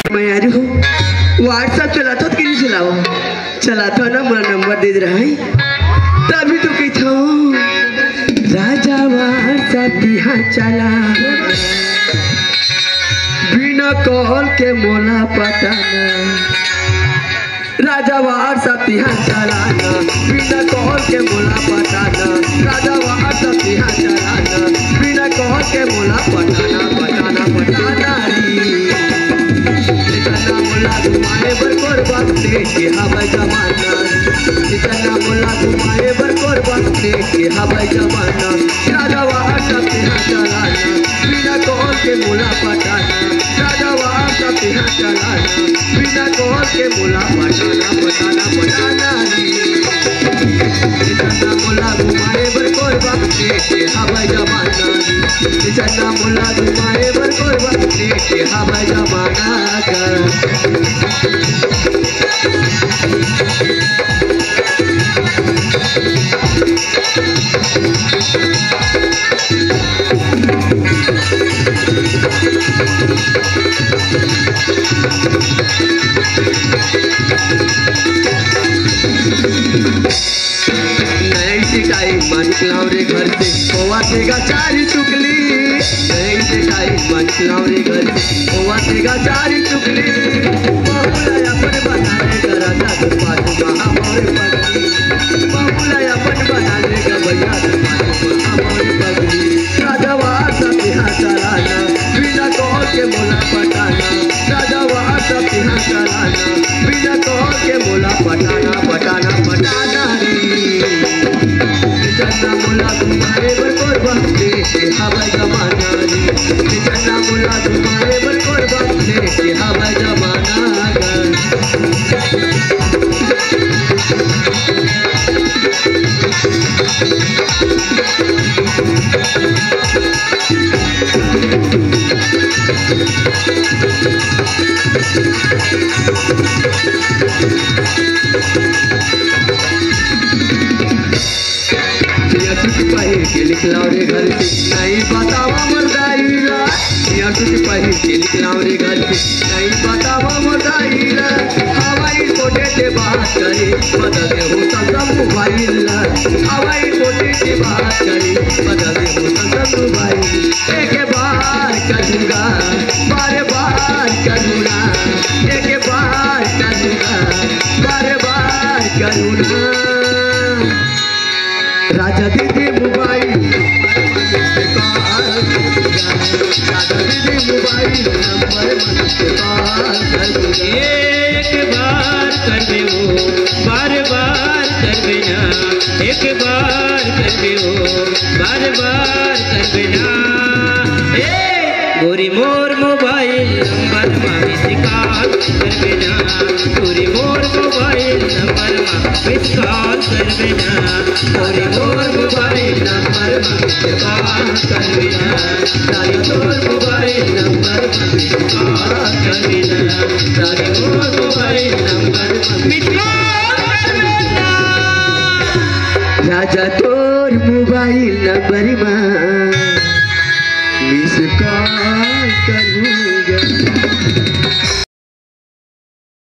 मैं यार व्हाट्सएप चलाता कि नहीं चलाओ चलाता ना मेरा नंबर दे रहा है तभी तो कहता हूँ राजा व्हाट्सएप यहाँ चला बिना कॉल के मोला पटाना राजा व्हाट्सएप यहाँ चलाना बिना कॉल के मोला पटाना राजा व्हाट्सएप यहाँ चलाना बिना कॉल के मोला पटाना पटाना पटाना इतना मोला घुमाए बरकोर बात के हवाई जमाना इतना मोला घुमाए बरकोर बात के हवाई जमाना राजा व्हाट्सएप यहाँ चलाना बिना कॉल के मोला पटाना राजा व्हाट्सएप यहाँ चलाना बिना कॉल के मोला पटाना पटाना पटाना इतना मोला घुमाए बरकोर बात के हवाई जमाना इतना मोला घुमाए बरकोर बात के हवाई जमाना निकलाओ रे घर से होवा तेगा चारी टुकली निकलाओ रे घर से होवा तेगा चारी टुकली बाबूला अपन बना ले करा दाद पाटू महामोर पगली बाबूला अपन बना ले का भैया पाटू महामोर पगली राजा व्हाट्सएप यहाँ चलाना बिना कॉल के मोला पटाना राजा व्हाट्सएप यहाँ चलाना बिना कॉल के मोला पटाना पटाना पटाना इतना मोला घुमाए बरकोर बात के हवाई जमाना इतना मोला घुमाए बरकोर बात के हवाई जमाना निकलाओ रे घर से नहीं बतावा मरदाईला पहिर के निकलाओ रे घर से नहीं बतावा मरदाईला हवाई कोटे से बात करे बदल हो सब मोबाइल हवाई कोटे से बात करे बदल हो सब मोबाइल एक बार करूँगा बार बार करूँगा एक बार करूँगा बार बार करूँगा राजा दीदी मोबाइल राजा दीदी मोबाइल नंबर एक बार कर दे वो बार बार कर देना एक बार कर दे वो बार बार कर देना गोरी मोर मोबाइल नंबर मिस कॉल कर देना गोरी मोर मोबाइल नंबर मिस कॉल कर देना गोरी मोर मोबाइल नंबर मिस कॉल कर देना सारी मोर मोबाइल नंबर मिस कॉल कर देना सारी मोर मोबाइल नंबर मिस कॉल कर देना राजा तोर मोबाइल नंबर